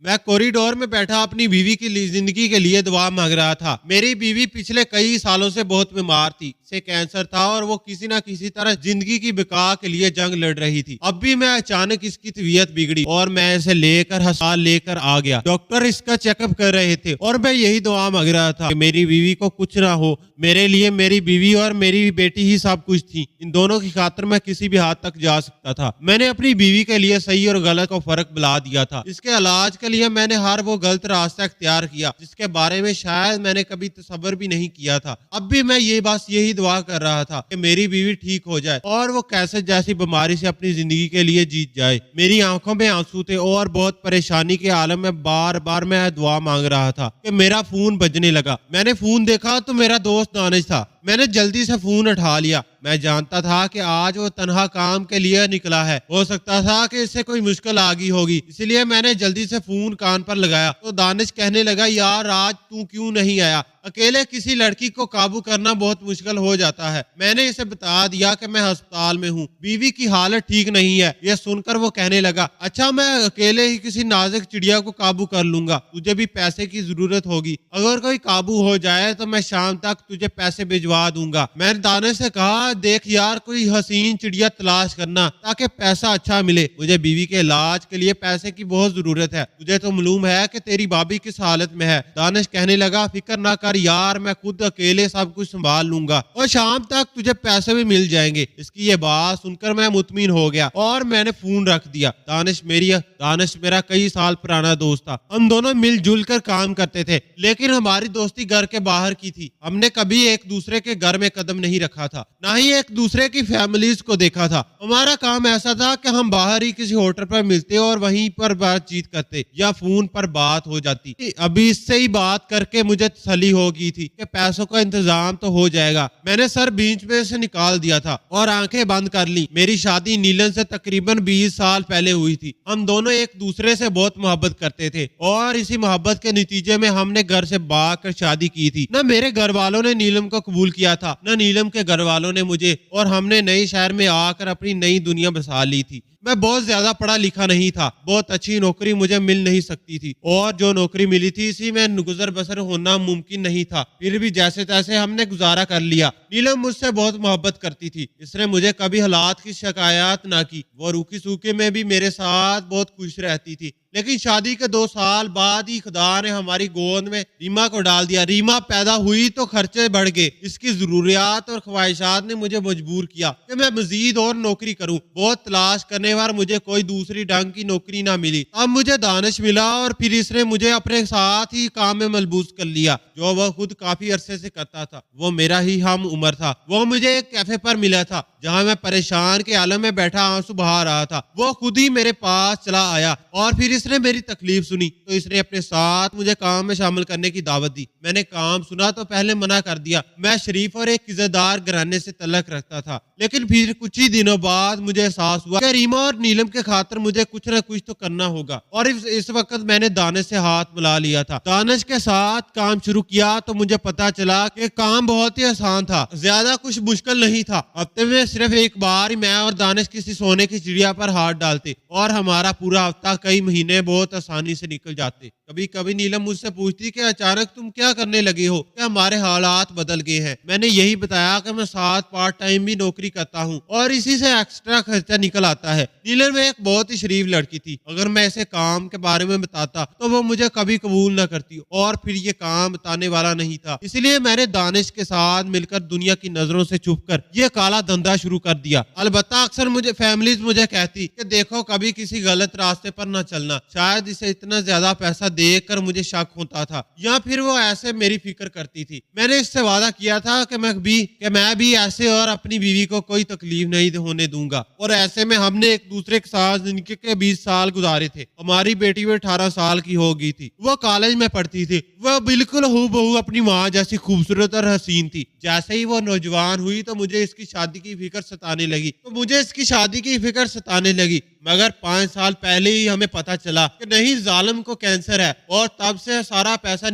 मैं कॉरिडोर में बैठा अपनी बीवी की जिंदगी के लिए दुआ मांग रहा था। मेरी बीवी पिछले कई सालों से बहुत बीमार थी, से कैंसर था और वो किसी न किसी तरह जिंदगी की बका के लिए जंग लड़ रही थी। अब भी मैं अचानक इसकी तबीयत बिगड़ी और मैं इसे लेकर अस्पताल लेकर आ गया। डॉक्टर इसका चेकअप कर रहे थे और मैं यही दुआ मांग रहा था कि मेरी बीवी को कुछ ना हो। मेरे लिए मेरी बीवी और मेरी बेटी ही सब कुछ थी। इन दोनों की खातिर मैं किसी भी हद तक जा सकता था। मैंने अपनी बीवी के लिए सही और गलत को फर्क बुला दिया था। इसके इलाज के लिए मैंने हर वो गलत रास्ता इख्तियार किया जिसके बारे में शायद मैंने कभी तसव्वुर भी नहीं किया था। अब भी मैं ये बस यही दुआ कर रहा था कि मेरी बीवी ठीक हो जाए और वो कैंसर जैसी बीमारी से अपनी जिंदगी के लिए जीत जाए। मेरी आंखों में आंसू थे और बहुत परेशानी के आलम में बार बार मैं दुआ मांग रहा था कि मेरा फोन बजने लगा। मैंने फोन देखा तो मेरा दोस्त दानिश था। मैंने जल्दी से फोन उठा लिया। मैं जानता था कि आज वो तनहा काम के लिए निकला है। हो सकता था कि इससे कोई मुश्किल आ गई होगी, इसलिए मैंने जल्दी से फोन कान पर लगाया तो दानिश कहने लगा, यार आज तू क्यों नहीं आया? अकेले किसी लड़की को काबू करना बहुत मुश्किल हो जाता है। मैंने इसे बता दिया कि मैं अस्पताल में हूँ, बीवी की हालत ठीक नहीं है। यह सुनकर वो कहने लगा, अच्छा मैं अकेले ही किसी नाजुक चिड़िया को काबू कर लूंगा, तुझे भी पैसे की जरूरत होगी। अगर कोई काबू हो जाए तो मैं शाम तक तुझे पैसे भिजवा दूंगा। मैंने दानिश से कहा, देख यार कोई हसीन चिड़िया तलाश करना ताकि पैसा अच्छा मिले। मुझे बीवी के इलाज के लिए पैसे की बहुत जरूरत है। तुझे तो मालूम है कि तेरी भाभी किस हालत में है। दानिश कहने लगा, फिक्र ना कर यार, मैं खुद अकेले सब कुछ संभाल लूंगा और शाम तक तुझे पैसे भी मिल जाएंगे। इसकी ये बात सुनकर मैं मुतमिन हो गया और मैंने फोन रख दिया। दानिश मेरा कई साल पुराना दोस्त था। हम दोनों मिलजुल कर काम करते थे, लेकिन हमारी दोस्ती घर के बाहर की थी। हमने कभी एक दूसरे के घर में कदम नहीं रखा था, ना ही एक दूसरे की फैमिलीज को देखा था। हमारा काम ऐसा था कि हम बाहर ही किसी होटल पर मिलते और वहीं पर बातचीत करते या फोन पर बात हो जाती। अभी इससे ही बात करके मुझे तसल्ली हो गई थी कि पैसों का इंतजाम तो हो जाएगा। मैंने सर बीच में से निकाल दिया था और आंखें बंद कर ली। मेरी शादी नीलन से तकरीबन 20 साल पहले हुई थी। हम दोनों एक दूसरे से बहुत मोहब्बत करते थे और इसी मोहब्बत के नतीजे में हमने घर से भाग कर शादी की थी। न मेरे घर वालों ने नीलम को कबूल किया था, न नीलम के घर वालों ने मुझे, और हमने नए शहर में आकर अपनी नई दुनिया बसा ली थी। मैं बहुत ज्यादा पढ़ा लिखा नहीं था, बहुत अच्छी नौकरी मुझे मिल नहीं सकती थी और जो नौकरी मिली थी इसी में गुजर बसर होना मुमकिन नहीं था। फिर भी जैसे तैसे हमने गुजारा कर लिया। नीलम मुझसे बहुत मोहब्बत करती थी। इसने मुझे कभी हालात की शिकायत ना की। वो रूखी सूखे में भी मेरे साथ बहुत खुश रहती थी। लेकिन शादी के 2 साल बाद ही खुदा ने हमारी गोद में रीमा को डाल दिया। रीमा पैदा हुई तो खर्चे बढ़ गए। इसकी जरूरियात और ख्वाहिशात ने मुझे मजबूर किया कि मैं मजीद और नौकरी करूं। बहुत तलाश करने पर मुझे कोई दूसरी ढंग की नौकरी ना मिली। अब मुझे दानिश मिला और फिर इसने मुझे अपने साथ ही काम में मलबूस कर लिया, जो वह खुद काफी अरसे से करता था। वो मेरा ही हम उम्र था। वो मुझे एक कैफे पर मिला था जहाँ मैं परेशान के आलम में बैठा आंसू बहा रहा था। वो खुद ही मेरे पास चला आया और फिर इसने मेरी तकलीफ सुनी तो इसने अपने साथ मुझे काम में शामिल करने की दावत दी। मैंने काम सुना तो पहले मना कर दिया। मैं शरीफ और एक इज्जतदार घराने से तल्लक रखता था, लेकिन फिर कुछ ही दिनों बाद मुझे एहसास हुआ कि रीमा और नीलम के खातिर मुझे कुछ न कुछ तो करना होगा। और इस वक्त मैंने दानिश से हाथ मिला लिया था। दानिश के साथ काम शुरू किया तो मुझे पता चला कि काम बहुत ही आसान था, ज्यादा कुछ मुश्किल नहीं था। हफ्ते में सिर्फ एक बार ही मैं और दानिश किसी सोने की चिड़िया पर हाथ डालते और हमारा पूरा हफ्ता कई महीने बहुत आसानी से निकल जाते। कभी कभी नीलम मुझसे पूछती कि अचानक तुम क्या करने लगे हो, क्या हमारे हालात बदल गए हैं? मैंने यही बताया कि मैं साथ पार्ट टाइम भी नौकरी करता हूँ और इसी से एक्स्ट्रा खर्चा निकल आता है। नीलम एक बहुत ही शरीफ लड़की थी। अगर मैं इसे काम के बारे में बताता तो वो मुझे कभी कबूल न करती और फिर ये काम बताने वाला नहीं था। इसलिए मैंने दानिश के साथ मिलकर दुनिया की नजरों से छुपकर ये काला धंधा शुरू कर दिया। अलबत्ता अक्सर फैमिलीज मुझे कहती कि देखो कभी किसी गलत रास्ते पर न चलना। शायद इसे इतना ज्यादा पैसा देखकर मुझे शक होता था या फिर वो ऐसे मेरी फिक्र करती थी। मैंने इससे वादा किया था कि मैं भी ऐसे और अपनी बीवी को कोई तकलीफ नहीं होने दूंगा। और ऐसे में हमने एक दूसरे के साथ जिंदगी के 20 साल गुजारे थे। हमारी बेटी भी 18 साल की हो गई थी। वो कॉलेज में पढ़ती थी। वह बिल्कुल हूबहू अपनी माँ जैसी खूबसूरत और हसीन थी। जैसे ही वो नौजवान हुई तो मुझे इसकी शादी की फिक्र सताने लगी। मगर 5 साल पहले ही हमें पता चला कि नहीं, जालिम को कैंसर है और तब से सारा पैसा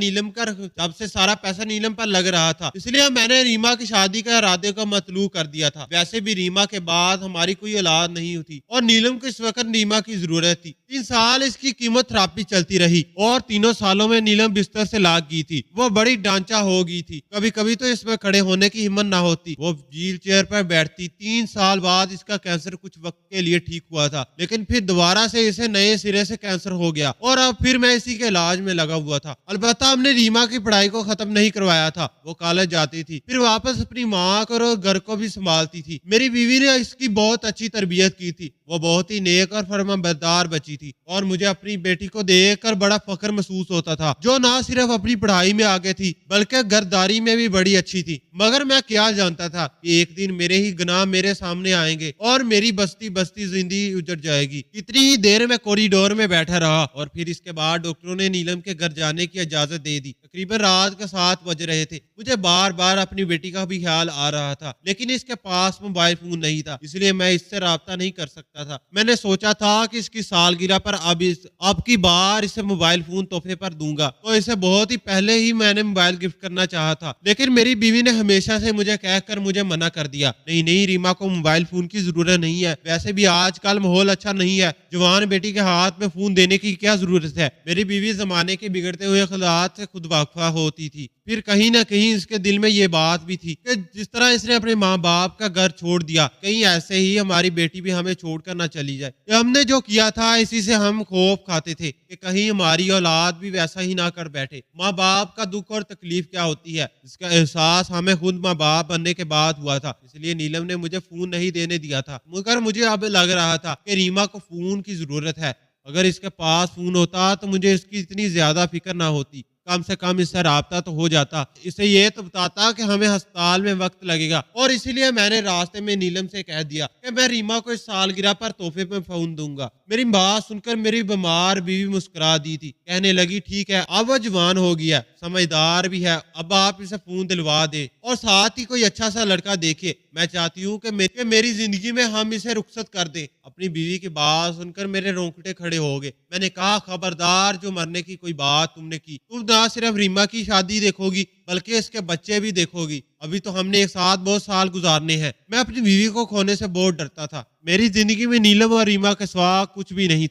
नीलम पर लग रहा था। इसलिए मैंने रीमा की शादी का इरादे को मतलू कर दिया था। वैसे भी रीमा के बाद हमारी कोई औलाद नहीं हुई और नीलम को इस वक्त रीमा की जरूरत थी। 3 साल इसकी कीमोथेरेपी चलती रही और 3 सालों में नीलम बिस्तर से लाग गई थी। वो बड़ी ढांचा हो गई थी, कभी कभी तो इसमें खड़े होने की हिम्मत ना होती। वो व्हील चेयर पर बैठती। 3 साल बाद इसका कैंसर कुछ वक्त के लिए ठीक हुआ था, लेकिन फिर दोबारा से इसे नए सिरे से कैंसर हो गया और अब फिर मैं इसी के इलाज में लगा हुआ था। अलबत्ता हमने रीमा की पढ़ाई को खत्म नहीं करवाया था। वो कॉलेज जाती थी, फिर वापस अपनी माँ को और घर को भी संभालती थी। मेरी बीवी ने इसकी बहुत अच्छी तरबियत की थी। वो बहुत ही नेक और फरमाबरदार बची थी और मुझे अपनी बेटी को देखकर बड़ा फख्र महसूस होता था, जो ना सिर्फ अपनी पढ़ाई में आगे थी बल्कि घरदारी में भी बड़ी अच्छी थी। मगर मैं क्या जानता था कि एक दिन मेरे ही गुनाह मेरे सामने आएंगे और मेरी बस्ती बस्ती जिंदगी उजड़ जाएगी। कितनी ही देर में कॉरिडोर में बैठा रहा और फिर इसके बाद डॉक्टरों ने नीलम के घर जाने की इजाजत दे दी। तकरीबन रात के 7 बज रहे थे। मुझे बार बार अपनी बेटी का भी ख्याल आ रहा था, लेकिन इसके पास मोबाइल फोन नहीं था, इसलिए मैं इससे राब्ता नहीं कर सकता था। मैंने सोचा था कि इसकी सालगिरह पर अब की बार इसे मोबाइल फोन तोहफे पर दूंगा, तो इसे बहुत ही पहले ही मैंने मोबाइल गिफ्ट करना चाहा था, लेकिन मेरी बीवी ने हमेशा से मुझे कहकर मुझे मना कर दिया। नहीं नहीं, रीमा को मोबाइल फोन की जरूरत नहीं है, वैसे भी आजकल माहौल अच्छा नहीं है, जवान बेटी के हाथ में फोन देने की क्या जरूरत है। मेरी बीवी जमाने के बिगड़ते हुए हालात से खुद वाकिफ होती थी। फिर कहीं ना कहीं इसके दिल में ये बात भी थी कि जिस तरह इसने अपने माँ बाप का घर छोड़ दिया, कहीं ऐसे ही हमारी बेटी भी हमें छोड़कर ना चली जाए। हमने जो किया था इसी से हम खौफ खाते थे कि कहीं हमारी औलाद भी वैसा ही ना कर बैठे। माँ बाप का दुख और तकलीफ क्या होती है, इसका एहसास हमें खुद माँ बाप बनने के बाद हुआ था। इसलिए नीलम ने मुझे फोन नहीं देने दिया था, मगर मुझे अब लग रहा था कि रीमा को फोन की जरूरत है। अगर इसके पास फोन होता तो मुझे इसकी इतनी ज्यादा फिक्र ना होती, कम से कम इससे राब्ता तो हो जाता। इसे ये तो बताता कि हमें अस्पताल में वक्त लगेगा, और इसीलिए मैंने रास्ते में नीलम से कह दिया कि मैं रीमा को इस सालगिरह पर तोहफे में फोन दूंगा। मेरी बात सुनकर मेरी बीमार बीवी मुस्कुरा दी थी, कहने लगी ठीक है, अब वो जवान हो गया, समझदार भी है, अब आप इसे फोन दिलवा दे और साथ ही कोई अच्छा सा लड़का देखे। मैं चाहती हूँ कि मेरी जिंदगी में हम इसे रुखसत कर दें। अपनी बीवी की बात सुनकर मेरे रोंगटे खड़े हो गए। मैंने कहा खबरदार, जो मरने की कोई बात तुमने की, तुम ना सिर्फ रीमा की शादी देखोगी बल्कि इसके बच्चे भी देखोगी। अभी तो हमने एक साथ बहुत साल गुजारने हैं। मैं अपनी बीवी को खोने से बहुत डरता था। मेरी जिंदगी में नीलम और रीमा के सिवा कुछ भी नहीं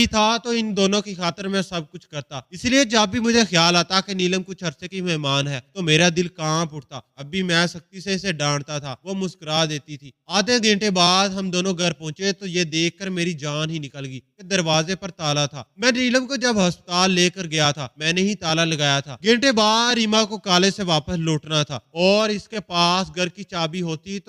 था, तो इन दोनों की खातिर मैं सब कुछ करता। इसलिए जब भी मुझे ख्याल आता कि नीलम कुछ अरसे की मेहमान है तो मेरा दिल कांप उठता। अब भी मैं सख्ती से इसे डांटता था, वो मुस्कुरा देती थी। आधे घंटे बाद हम दोनों घर पहुंचे तो ये देखकर मेरी जान ही निकल गई कि दरवाजे पर ताला था। मैं नीलम को जब अस्पताल लेकर गया था मैंने ही ताला लगाया था। घंटे बाद रीमा को कॉलेज से वापस लौटना था और इसके पास घर की चाबी होती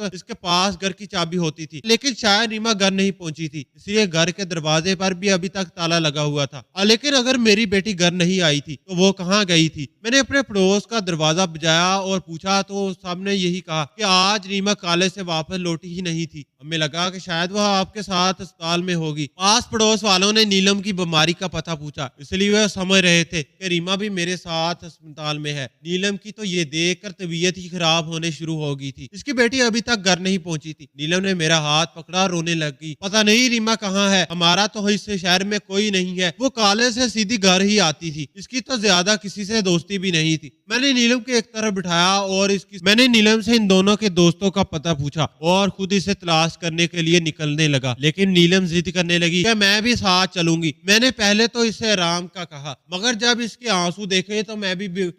थी, लेकिन शायद रीमा घर नहीं पहुंची थी, इसलिए घर के दरवाजे पर भी अभी तक ताला लगा हुआ था। लेकिन अगर मेरी बेटी घर नहीं आई थी तो वो कहाँ गई थी? मैंने अपने पड़ोस का दरवाजा बजाया और पूछा तो सबने यही कहा कि आज रीमा कॉलेज से वापस लौटी ही नहीं थी। हमें लगा कि शायद वह आपके साथ अस्पताल में होगी। पास पड़ोस वालों ने नीलम की बीमारी का पता पूछा, इसलिए वह समझ रहे थे कि रीमा भी मेरे साथ अस्पताल में है। नीलम की तो ये देखकर तबीयत ही खराब होने शुरू हो गई थी। इसकी बेटी अभी तक घर नहीं पहुंची थी। नीलम ने मेरा हाथ पकड़ा, रोने लग गई। पता नहीं रीमा कहाँ है, हमारा तो इस शहर में कोई नहीं है। वो कॉलेज से सीधी घर ही आती थी, इसकी तो ज्यादा किसी से दोस्ती भी नहीं थी। मैंने नीलम को एक तरफ बिठाया और मैंने नीलम से इन दोनों के दोस्तों का पता पूछा और खुद इसे तलाश करने के लिए निकलने लगा, लेकिन नीलम जिद करने लगी कि मैं भी साथ चलूंगी। मैंने पहले तो इसे आराम का कहा, मगर जब इसके आंसू देखे तो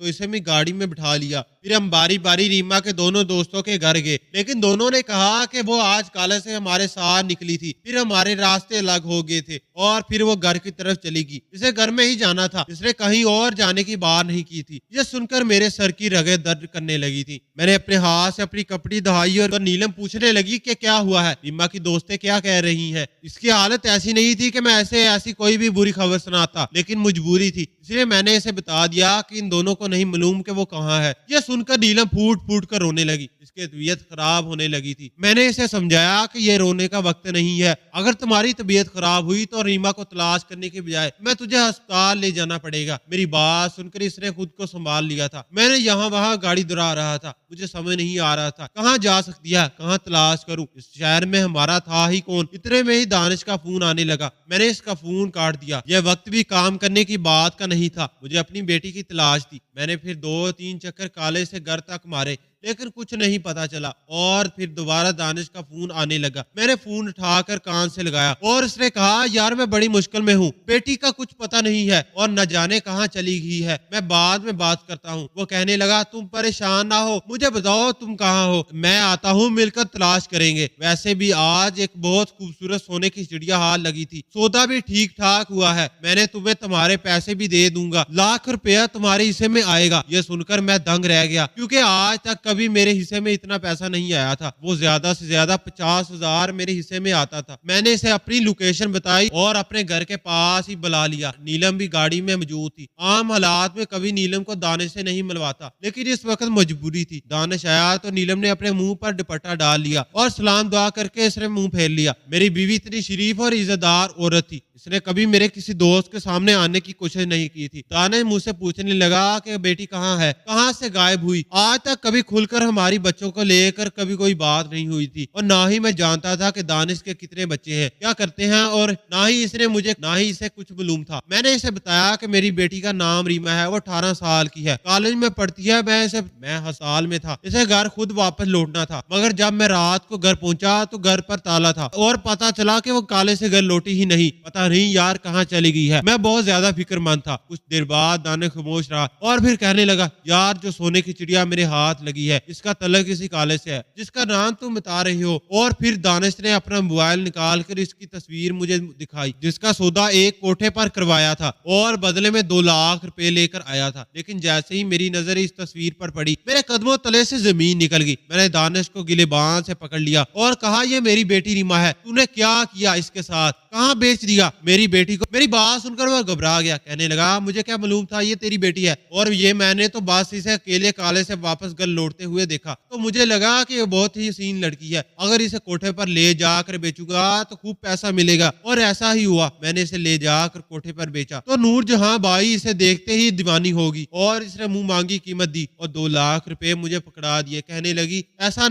इसे भी गाड़ी में बिठा लिया। फिर हम बारी बारी रीमा के दोनों दोस्तों के घर गए, लेकिन दोनों ने कहा कि वो आज कॉलेज से हमारे साथ निकली थी, फिर हमारे रास्ते अलग हो गए थे और फिर वो घर की तरफ चली गई। इसे घर में ही जाना था, इसने कहीं और जाने की बात नहीं की थी। ये सुनकर मेरे सर की रगें दर्द करने लगी थी। मैंने अपने हाथ से अपनी कपड़ी दहाई और नीलम पूछने लगी कि क्या हुआ है, रीमा की दोस्तें क्या कह रही हैं। इसकी हालत ऐसी नहीं थी कि मैं ऐसी कोई भी बुरी खबर सुनाता, लेकिन मजबूरी थी, इसलिए मैंने इसे बता दिया कि इन दोनों को नहीं मालूम कि वो कहाँ है। ये सुनकर नीलम फूट फूट कर रोने लगी। इसकी तबीयत खराब होने लगी थी। मैंने इसे समझाया कि ये रोने का वक्त नहीं है। अगर तुम्हारी तबीयत खराब हुई तो रीमा को तलाश करने के बजाय मैं तुझे अस्पताल ले जाना पड़ेगा। मेरी बात सुनकर इसने खुद को संभाल लिया था। मैंने यहाँ वहाँ गाड़ी दुरा रहा था, मुझे समझ नहीं आ रहा था कहाँ जा सकती है, कहाँ तलाश करूं। इस शहर में हमारा था ही कौन। इतने में ही दानिश का फोन आने लगा। मैंने इसका फोन काट दिया। यह वक्त भी काम करने की बात का नहीं था। मुझे अपनी बेटी की तलाश थी। मैंने फिर 2-3 चक्कर काले से घर तक मारे, लेकिन कुछ नहीं पता चला। और फिर दोबारा दानिश का फोन आने लगा। मैंने फोन उठाकर कान से लगाया और उसने कहा, यार मैं बड़ी मुश्किल में हूँ, बेटी का कुछ पता नहीं है और न जाने कहाँ चली गई है, मैं बाद में बात करता हूँ। वो कहने लगा, तुम परेशान ना हो, मुझे बताओ तुम कहाँ हो, मैं आता हूँ, मिलकर तलाश करेंगे। वैसे भी आज एक बहुत खूबसूरत सोने की चिड़िया हाल लगी थी, सौदा भी ठीक ठाक हुआ है, मैंने तुम्हें तुम्हारे पैसे भी दे दूंगा, लाख रुपया तुम्हारे हिस्से में आएगा। यह सुनकर मैं दंग रह गया, क्योंकि आज तक कभी मेरे हिस्से में इतना पैसा नहीं आया था। वो ज्यादा से ज्यादा 50,000 मेरे हिस्से में आता था। मैंने इसे अपनी लोकेशन बताई और अपने घर के पास ही बुला लिया। नीलम भी गाड़ी में मौजूद थी। आम हालात में कभी नीलम को दानिश से नहीं मिलवाता, लेकिन इस वक्त मजबूरी थी। दानिश आया तो नीलम ने अपने मुंह पर दुपट्टा डाल लिया और सलाम दुआ करके इसने मुंह फेर लिया। मेरी बीवी इतनी शरीफ और इज्जतदार औरत थी, इसने कभी मेरे किसी दोस्त के सामने आने की कोशिश नहीं की थी। दानिश मुझसे पूछने लगा कि बेटी कहाँ है, कहाँ से गायब हुई। आज तक कभी खुलकर हमारी बच्चों को लेकर कभी कोई बात नहीं हुई थी और ना ही मैं जानता था कि दानिश के कितने बच्चे हैं, क्या करते हैं, और ना ही इसे कुछ मालूम था। मैंने इसे बताया कि मेरी बेटी का नाम रीमा है, वो 18 साल की है, कॉलेज में पढ़ती है। मैं हसाल में था, इसे घर खुद वापस लौटना था, मगर जब मैं रात को घर पहुंचा तो घर पर ताला था और पता चला कि वो कॉलेज से घर लौटी ही नहीं। पता नहीं यार कहाँ चली गई है। मैं बहुत ज्यादा फिक्रमंद था। कुछ देर बाद दानिश खामोश रहा और फिर कहने लगा, यार जो सोने की चिड़िया मेरे हाथ लगी है, इसका तल्लक किसी कॉलेज से है जिसका नाम तुम बता रही हो। और फिर दानिश ने अपना मोबाइल निकाल कर इसकी तस्वीर मुझे दिखाई, जिसका सौदा एक कोठे पर करवाया था और बदले में 2 लाख रुपए लेकर आया था। लेकिन जैसे ही मेरी नजर इस तस्वीर पर पड़ी, मेरे कदमों तले से जमीन निकल गई। मैंने दानिश को गिलेबान से पकड़ लिया और कहा, ये मेरी बेटी रीमा है, तूने क्या किया इसके साथ, कहाँ बेच दिया मेरी बेटी को। मेरी बात सुनकर वह घबरा गया, कहने लगा, मुझे क्या मालूम था ये तेरी बेटी है, और ये मैंने तो बस इसे अकेले काले से वापस घर लौटते हुए देखा तो मुझे लगा कि ये बहुत ही हसीन लड़की है, अगर इसे कोठे पर ले जाकर बेचूंगा तो खूब पैसा मिलेगा। और ऐसा ही हुआ, मैंने इसे ले जाकर कोठे पर बेचा तो नूरजहां बाई इसे देखते ही दीवानी होगी और इसने मुंह मांगी कीमत दी और 2 लाख रुपए मुझे पकड़ा दिए। कहने लगी, ऐसा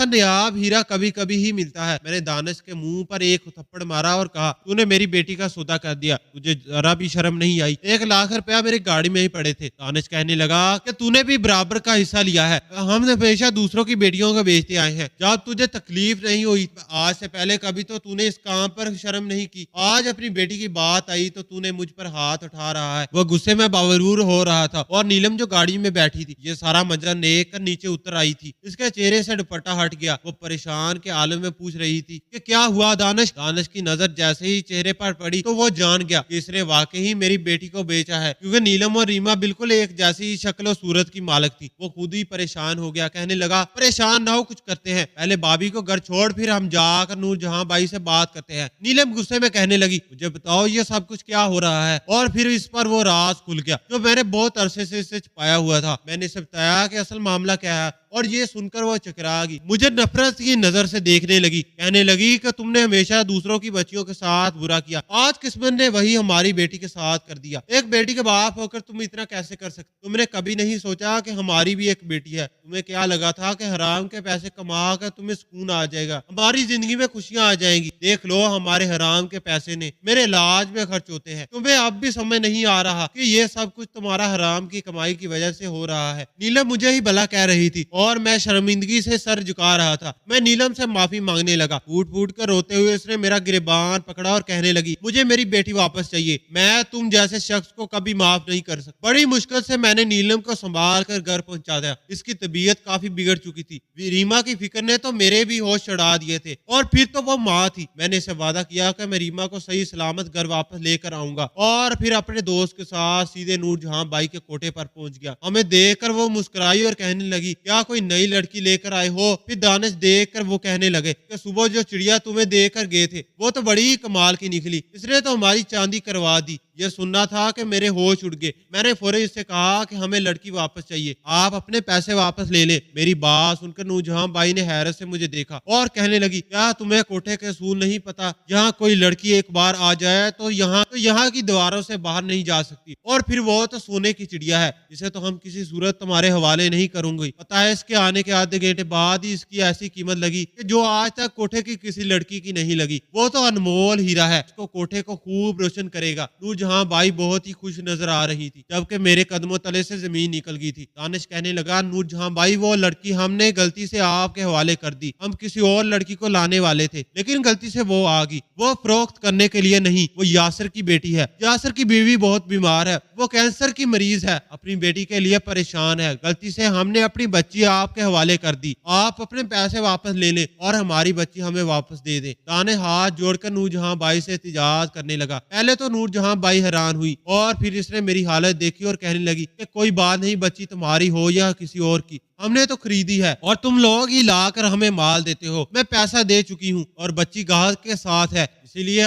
नायाब हीरा कभी कभी ही मिलता है। मैंने दानिश के मुंह पर एक थप्पड़ मारा और कहा, तूने मेरी बेटी का सौदा कर दिया, तुझे जरा भी शर्म नहीं आई। 1 लाख रुपया मेरी गाड़ी में ही पड़े थे। दानिश कहने लगा कि तूने भी बराबर का हिस्सा लिया है, हम हमेशा दूसरों की बेटियों को बेचते आए हैं। जब तुझे तकलीफ नहीं हुई आज से पहले कभी तो तूने इस काम पर शर्म नहीं की, आज अपनी बेटी की बात आई तो तूने मुझ पर हाथ उठा रहा है। वह गुस्से में बावरूर हो रहा था और नीलम जो गाड़ी में बैठी थी ये सारा मंजर देख कर नीचे उतर आई थी। इसके चेहरे से दुपट्टा हट गया। वो परेशान के आलम में पूछ रही थी कि क्या हुआ दानिश। दानिश की नजर जैसे ही चेहरे पर पड़ी तो वो जान गया कि इसने वाकई ही मेरी बेटी को बेचा है, क्योंकि नीलम और रीमा बिल्कुल एक जैसी शक्ल और सूरत की मालिक थी। वो खुद ही परेशान हो गया, कहने लगा, परेशान ना हो, कुछ करते हैं, पहले भाभी को घर छोड़ फिर हम जाकर नूरजहां बाई से बात करते हैं। नीलम गुस्से में कहने लगी, मुझे बताओ ये सब कुछ क्या हो रहा है। और फिर इस पर वो राज खुल गया जो मैंने बहुत अरसे से इसे छुपाया हुआ था। मैंने इसे बताया कि असल मामला क्या है और ये सुनकर वो चकरा गई, मुझे नफरत की नजर से देखने लगी। कहने लगी कि तुमने हमेशा दूसरों की बच्चियों के साथ बुरा किया, आज किस्मत ने वही हमारी बेटी के साथ कर दिया। एक बेटी के बाप होकर तुम इतना कैसे कर सकते। तुमने कभी नहीं सोचा कि हमारी भी एक बेटी है। तुम्हें क्या लगा था कि हराम के पैसे कमा कर तुम्हें सुकून आ जाएगा, हमारी जिंदगी में खुशियां आ जाएंगी। देख लो हमारे हराम के पैसे ने मेरे इलाज में खर्च होते हैं। तुम्हें अब भी समझ नहीं आ रहा कि ये सब कुछ तुम्हारा हराम की कमाई की वजह से हो रहा है। नीलम मुझे ही भला कह रही थी और मैं शर्मिंदगी से सर झुका रहा था। मैं नीलम से माफी मांगने लगा। फूट फूट कर रोते हुए उसने मेरा गिरबान पकड़ा और कहने लगी, मुझे मेरी बेटी वापस चाहिए, मैं तुम जैसे शख्स को कभी माफ नहीं कर सकता। बड़ी मुश्किल से मैंने नीलम को संभाल कर घर पहुंचा दिया। इसकी तबीयत काफी बिगड़ चुकी थी। रीमा की फिक्र ने तो मेरे भी होश चढ़ा दिए थे और फिर तो वो माँ थी। मैंने इसे वादा किया कि मैं रीमा को सही सलामत घर वापस लेकर आऊंगा और फिर अपने दोस्त के साथ सीधे नूरजहां बाई के कोठे पर पहुंच गया। हमें देखकर वो मुस्कुराई और कहने लगी, क्या कोई नई लड़की लेकर आए हो। फिर दानिश देखकर वो कहने लगे कि सुबह जो चिड़िया तुम्हें देकर गए थे वो तो बड़ी कमाल की निकली, इसने तो हमारी चांदी करवा दी। ये सुनना था कि मेरे होश उड़ गए। मैंने फौरन इससे कहा कि हमें लड़की वापस चाहिए, आप अपने पैसे वापस ले लें। मेरी बात सुनकर नूरजहां बाई ने हैरत से मुझे देखा और कहने लगी, क्या तुम्हें कोठे के असूल नहीं पता? यहाँ कोई लड़की एक बार आ जाए तो यहाँ की दीवारों से बाहर नहीं जा सकती, और फिर वो तो सोने की चिड़िया है, इसे तो हम किसी सूरत तुम्हारे हवाले नहीं करूंगी। पता है, इसके आने के आधे घंटे बाद ही इसकी ऐसी कीमत लगी कि जो आज तक कोठे की किसी लड़की की नहीं लगी। वो तो अनमोल हीरा है, इसको कोठे को खूब रोशन करेगा। नूरजहां बाई बहुत ही खुश नजर आ रही थी, जबकि मेरे कदमों तले से जमीन निकल गई थी। दानिश कहने लगा, नूरजहां बाई, वो लड़की हमने गलती से आपके हवाले कर दी। हम किसी और लड़की को लाने वाले थे, लेकिन गलती से वो आ गई। वो फरोख्त करने के लिए नहीं, वो यासर की बेटी है। यासर की बीवी बहुत बीमार है, वो कैंसर की मरीज है, अपनी बेटी के लिए परेशान है। गलती से हमने अपनी बच्ची आपके हवाले कर दी। आप अपने पैसे वापस ले लें और हमारी बच्ची हमें वापस दे दें। दाने हाथ जोड़कर नूरजहां बाई से इल्तिजाज करने लगा। पहले तो नूरजहां बाई हैरान हुई और फिर इसने मेरी हालत देखी और कहने लगी कि कोई बात नहीं, बच्ची तुम्हारी हो या किसी और की, हमने तो खरीदी है और तुम लोग ही लाकर हमें माल देते हो। मैं पैसा दे चुकी हूँ और बच्ची गाहक के साथ है, इसलिए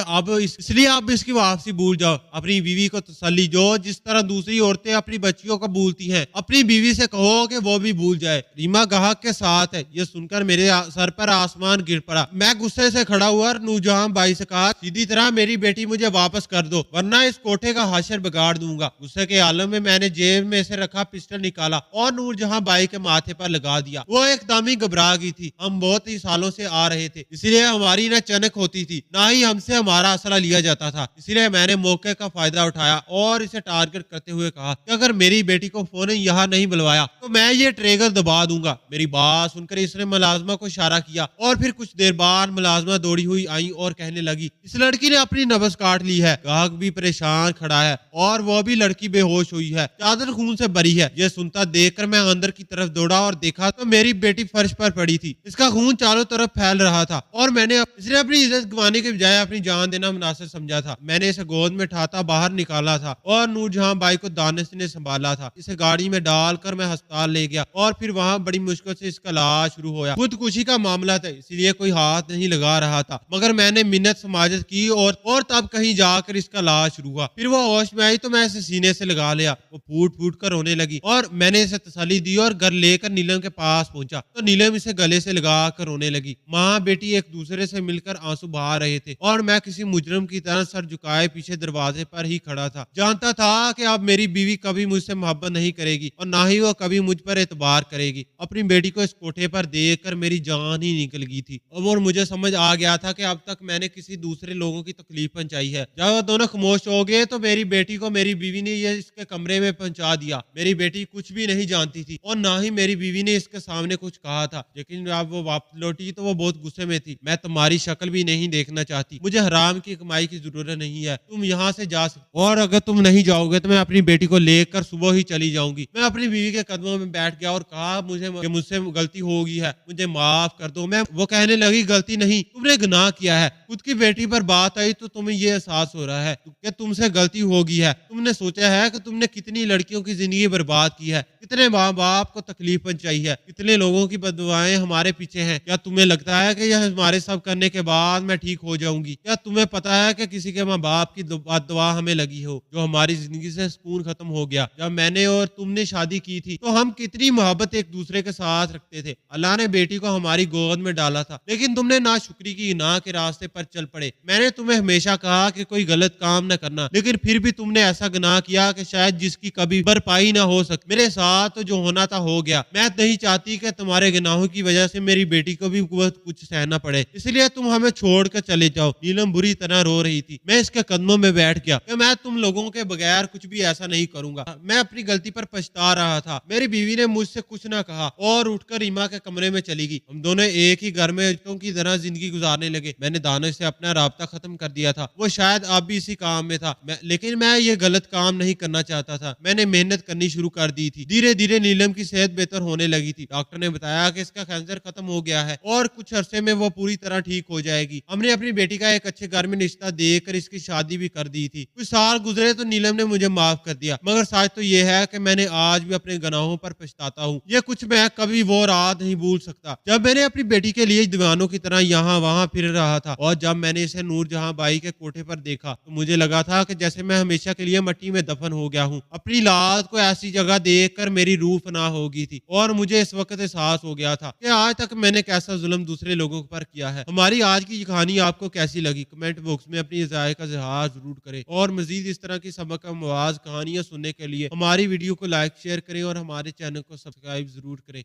अब इसकी वापसी भूल जाओ। अपनी बीवी को तसल्ली दो, जिस तरह दूसरी औरतें अपनी बच्चियों को भूलती हैं। अपनी बीवी से कहो कि वो भी भूल जाए, रीमा गाहक के साथ है। ये सुनकर मेरे सर पर आसमान गिर पड़ा। मैं गुस्से से खड़ा हुआ और नूरजहां बाई से कहा, सीधी तरह मेरी बेटी मुझे वापस कर दो, वरना इस कोठे का हाशर बिगाड़ दूंगा। गुस्से के आलम में मैंने जेब में से रखा पिस्टल निकाला और नूरजहां बाई के माथे पर लगा दिया। वो एकदम ही घबरा गई थी। हम बहुत ही सालों से आ रहे थे, इसलिए हमारी न चनक होती थी, ना ही हमसे हमारा असला लिया जाता था। इसलिए मैंने मौके का फायदा उठाया और इसे टारगेट करते हुए कहा कि अगर मेरी बेटी को फोन यहाँ नहीं बुलवाया तो मैं ये ट्रिगर दबा दूंगा। मेरी बात सुनकर इसने मुलाजमा को इशारा किया और फिर कुछ देर बाद मुलाजमा दौड़ी हुई आई और कहने लगी, इस लड़की ने अपनी नब्ज काट ली है। गाहक भी परेशान खड़ा है और वो भी लड़की बेहोश हुई है, चादर खून से भरी है। यह सुनता देखकर मैं अंदर की तरफ दौड़ा और देखा तो मेरी बेटी फर्श पर पड़ी थी। इसका खून चारों तरफ फैल रहा था और इसने अपनी इज्जत गंवाने के बजाय अपनी जान देना मुनासिब समझा था। मैंने इसे गोद में उठाता बाहर निकाला था और नूरजहां बाई को दानिश ने संभाला था। इसे गाड़ी में डालकर मैं अस्पताल ले गया और फिर वहां बड़ी मुश्किल से इसका इलाज शुरू हुआ। खुदकुशी का मामला था, इसीलिए कोई हाथ नहीं लगा रहा था, मगर मैंने मिन्नत समाजत की और तब कहीं जाकर इसका इलाज शुरू हुआ। फिर वो होश में आई तो मैं इसे सीने से लगा लिया। वो फूट फूट कर रोने लगी और मैंने इसे तसल्ली दी और घर लेकर नीलम के पास पहुंचा तो नीलम इसे गले से लगा कर रोने लगी। माँ बेटी एक दूसरे से मिलकर आंसू बहा रहे थे और मैं किसी मुजरिम की तरह सर झुकाए पीछे दरवाजे पर ही खड़ा था। जानता था कि अब मेरी बीवी कभी मुझसे मोहब्बत नहीं करेगी और ना ही वो कभी मुझ पर एतबार करेगी। अपनी बेटी को इस कोठे पर देखकर मेरी जान ही निकल गई थी और मुझे समझ आ गया था कि अब तक मैंने किसी दूसरे लोगों की तकलीफ पहुंचाई है। जब वो दोनों खामोश हो गए तो मेरी बेटी को मेरी बीवी ने ये इसके कमरे में पहुंचा दिया। मेरी बेटी कुछ भी नहीं जानती थी और ना ही मेरी बीवी ने इसके सामने कुछ कहा था, लेकिन जब वो वापस लौटी तो वो बहुत गुस्से में थी। मैं तुम्हारी शक्ल भी नहीं देखना चाहती, मुझे हराम की कमाई की जरूरत नहीं है, तुम यहाँ से जा सकते और अगर तुम नहीं जाओगे तो मैं अपनी बेटी को लेकर सुबह ही चली जाऊंगी। मैं अपनी बीवी के कदमों में बैठ गया और कहा, मुझसे गलती हो गई है, मुझे माफ कर दो। वो कहने लगी, गलती नहीं, तुमने गुनाह किया है। खुद की बेटी पर बात आई तो तुम्हें ये एहसास हो रहा है कि तुमसे गलती हो गई है। तुमने सोचा है कि तुमने कितनी लड़कियों की जिंदगी बर्बाद की है, कितने माँ बाप को तकलीफ पहुंचाई है, कितने लोगों की बददुआएं हमारे पीछे हैं। क्या तुम्हें लगता है कि यह हमारे सब करने के बाद मैं ठीक हो जाऊंगी? क्या तुम्हें पता है कि किसी के माँ बाप की दुआ हमें लगी हो, जो हमारी जिंदगी से सुकून खत्म हो गया? जब मैंने और तुमने शादी की थी तो हम कितनी मोहब्बत एक दूसरे के साथ रखते थे। अल्लाह ने बेटी को हमारी गोद में डाला था, लेकिन तुमने नाशुक्री की गुनाह के रास्ते पर चल पड़े। मैंने तुम्हें हमेशा कहा कि कोई गलत काम न करना, लेकिन फिर भी तुमने ऐसा गुनाह किया कि शायद जिसकी कभी भरपाई ना हो सके। मेरे साथ तो जो होना था हो गया। मैं नहीं चाहती कि तुम्हारे गुनाहों की वजह से मेरी बेटी को भी कुछ सहना पड़े, इसलिए तुम हमें छोड़कर चले जाओ। नीलम बुरी तरह रो रही थी। मैं इसके कदमों में बैठ गया कि मैं तुम लोगों के बगैर कुछ भी ऐसा नहीं करूंगा। मैं अपनी गलती पर पछता रहा था। मेरी बीवी ने मुझसे कुछ ना कहा और उठकर रीमा के कमरे में चली गई। हम दोनों एक ही घर में बच्चों की तरह जिंदगी गुजारने लगे। मैंने दानिश से अपना राब्ता खत्म कर दिया था। वो शायद अब भी इसी काम में था, लेकिन मैं ये गलत काम नहीं करना चाहता था। मैंने मेहनत करनी शुरू कर दी थी। धीरे धीरे नीलम की सेहत बेहतर होने लगी थी। डॉक्टर ने बताया कि इसका कैंसर खत्म हो गया है और कुछ अरसे में वो पूरी तरह ठीक हो जाएगी। हमने अपनी बेटी का एक अच्छे घर में रिश्ता देकर इसकी शादी भी कर दी थी। कुछ साल गुजरे तो नीलम ने मुझे माफ कर दिया, मगर सच तो ये है कि मैंने आज भी अपने गुनाहों पर पछताता हूँ। ये कुछ मैं कभी वो रात नहीं भूल सकता जब मैंने अपनी बेटी के लिए दीवानों की तरह यहाँ वहाँ फिर रहा था, और जब मैंने इसे नूरजहां बाई के कोठे पर देखा तो मुझे लगा था कि जैसे मैं हमेशा के लिए मिट्टी में दफन हो गया हूँ। अपनी लाद को ऐसी जगह देखकर मेरी रूह फना हो गई थी और मुझे इस वक्त एहसास हो गया था कि आज तक मैंने कैसा जुल्म दूसरे लोगों पर किया है। हमारी आज की कहानी आपको कैसी लगी? कमेंट बॉक्स में अपनी राय का इजहार जरूर करें, और मजीद इस तरह की सबक आवाज कहानियां सुनने के लिए हमारी वीडियो को लाइक शेयर करें और हमारे चैनल को सब्सक्राइब जरूर करें।